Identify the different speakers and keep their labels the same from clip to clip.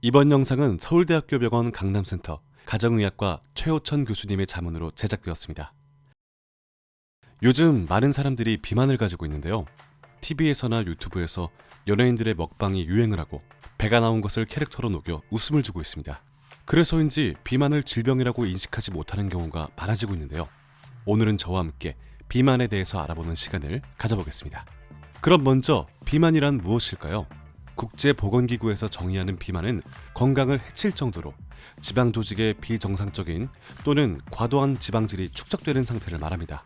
Speaker 1: 이번 영상은 서울대학교 병원 강남센터 가정의학과 최호천 교수님의 자문으로 제작되었습니다. 요즘 많은 사람들이 비만을 가지고 있는데요. TV에서나 유튜브에서 연예인들의 먹방이 유행을 하고 배가 나온 것을 캐릭터로 녹여 웃음을 주고 있습니다. 그래서인지 비만을 질병이라고 인식하지 못하는 경우가 많아지고 있는데요. 오늘은 저와 함께 비만에 대해서 알아보는 시간을 가져보겠습니다. 그럼 먼저 비만이란 무엇일까요? 국제보건기구에서 정의하는 비만은 건강을 해칠 정도로 지방 조직의 비정상적인 또는 과도한 지방질이 축적되는 상태를 말합니다.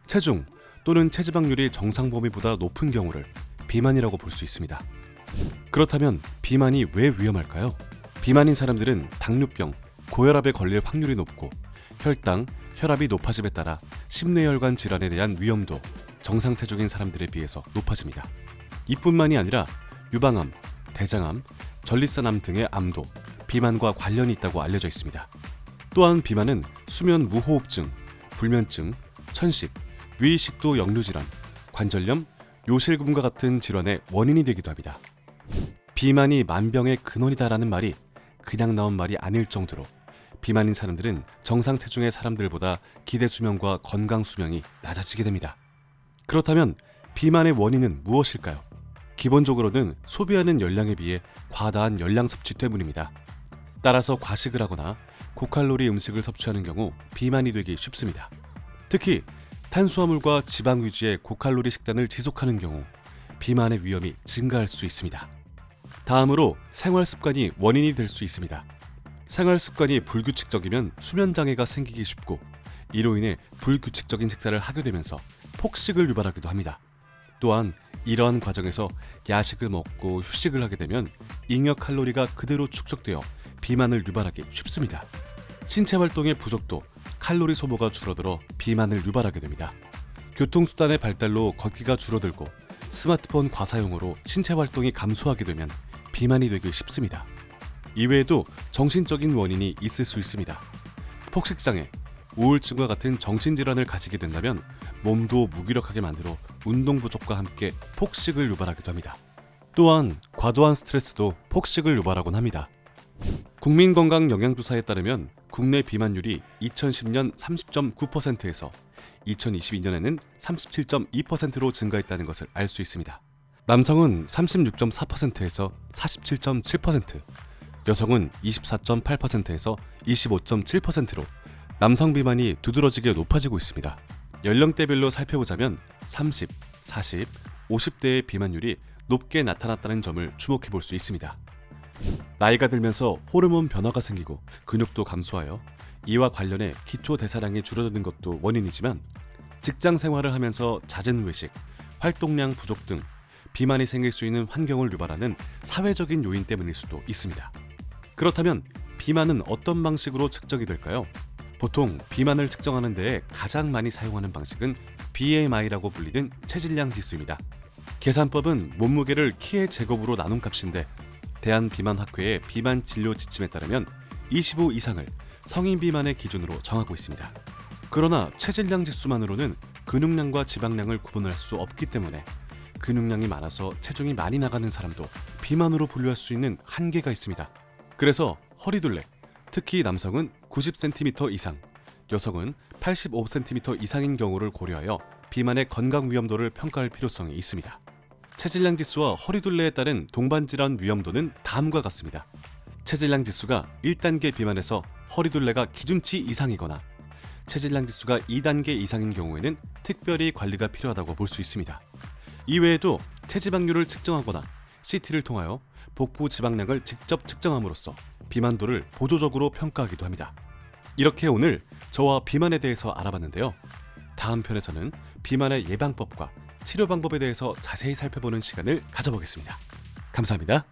Speaker 1: 체중 또는 체지방률이 정상 범위보다 높은 경우를 비만이라고 볼 수 있습니다. 그렇다면 비만이 왜 위험할까요? 비만인 사람들은 당뇨병, 고혈압에 걸릴 확률이 높고 혈당, 혈압이 높아짐에 따라 심뇌혈관 질환에 대한 위험도 정상 체중인 사람들에 비해서 높아집니다. 이뿐만이 아니라 유방암, 대장암, 전립선암 등의 암도 비만과 관련이 있다고 알려져 있습니다. 또한 비만은 수면 무호흡증, 불면증, 천식, 위식도 역류질환, 관절염, 요실금과 같은 질환의 원인이 되기도 합니다. 비만이 만병의 근원이다라는 말이 그냥 나온 말이 아닐 정도로 비만인 사람들은 정상 체중의 사람들보다 기대 수명과 건강 수명이 낮아지게 됩니다. 그렇다면 비만의 원인은 무엇일까요? 기본적으로는 소비하는 열량에 비해 과다한 열량 섭취 때문입니다. 따라서 과식을 하거나 고칼로리 음식을 섭취하는 경우 비만이 되기 쉽습니다. 특히 탄수화물과 지방 위주의 고칼로리 식단을 지속하는 경우 비만의 위험이 증가할 수 있습니다. 다음으로 생활 습관이 원인이 될 수 있습니다. 생활 습관이 불규칙적이면 수면 장애가 생기기 쉽고 이로 인해 불규칙적인 식사를 하게 되면서 폭식을 유발하기도 합니다. 또한 이러한 과정에서 야식을 먹고 휴식을 하게 되면 잉여 칼로리가 그대로 축적되어 비만을 유발하기 쉽습니다. 신체 활동의 부족도 칼로리 소모가 줄어들어 비만을 유발하게 됩니다. 교통수단의 발달로 걷기가 줄어들고 스마트폰 과사용으로 신체 활동이 감소하게 되면 비만이 되기 쉽습니다. 이외에도 정신적인 원인이 있을 수 있습니다. 폭식장애, 우울증과 같은 정신질환을 가지게 된다면 몸도 무기력하게 만들어 운동 부족과 함께 폭식을 유발하기도 합니다. 또한 과도한 스트레스도 폭식을 유발하곤 합니다. 국민건강영양조사에 따르면 국내 비만율이 2010년 30.9%에서 2022년에는 37.2%로 증가했다는 것을 알 수 있습니다. 남성은 36.4%에서 47.7%, 여성은 24.8%에서 25.7%로 남성 비만이 두드러지게 높아지고 있습니다. 연령대별로 살펴보자면 30, 40, 50대의 비만율이 높게 나타났다는 점을 주목해 볼 수 있습니다. 나이가 들면서 호르몬 변화가 생기고 근육도 감소하여 이와 관련해 기초 대사량이 줄어드는 것도 원인이지만 직장 생활을 하면서 잦은 외식, 활동량 부족 등 비만이 생길 수 있는 환경을 유발하는 사회적인 요인 때문일 수도 있습니다. 그렇다면 비만은 어떤 방식으로 측정이 될까요? 보통 비만을 측정하는 데에 가장 많이 사용하는 방식은 BMI라고 불리는 체질량 지수입니다. 계산법은 몸무게를 키의 제곱으로 나눈 값인데 대한비만학회의 비만 진료 지침에 따르면 25 이상을 성인 비만의 기준으로 정하고 있습니다. 그러나 체질량 지수만으로는 근육량과 지방량을 구분할 수 없기 때문에 근육량이 많아서 체중이 많이 나가는 사람도 비만으로 분류할 수 있는 한계가 있습니다. 그래서 허리둘레, 특히 남성은 90cm 이상, 여성은 85cm 이상인 경우를 고려하여 비만의 건강 위험도를 평가할 필요성이 있습니다. 체질량 지수와 허리둘레에 따른 동반질환 위험도는 다음과 같습니다. 체질량 지수가 1단계 비만에서 허리둘레가 기준치 이상이거나 체질량 지수가 2단계 이상인 경우에는 특별히 관리가 필요하다고 볼 수 있습니다. 이외에도 체지방률을 측정하거나 CT를 통하여 복부 지방량을 직접 측정함으로써 비만도를 보조적으로 평가하기도 합니다. 이렇게 오늘 저와 비만에 대해서 알아봤는데요. 다음 편에서는 비만의 예방법과 치료 방법에 대해서 자세히 살펴보는 시간을 가져보겠습니다. 감사합니다.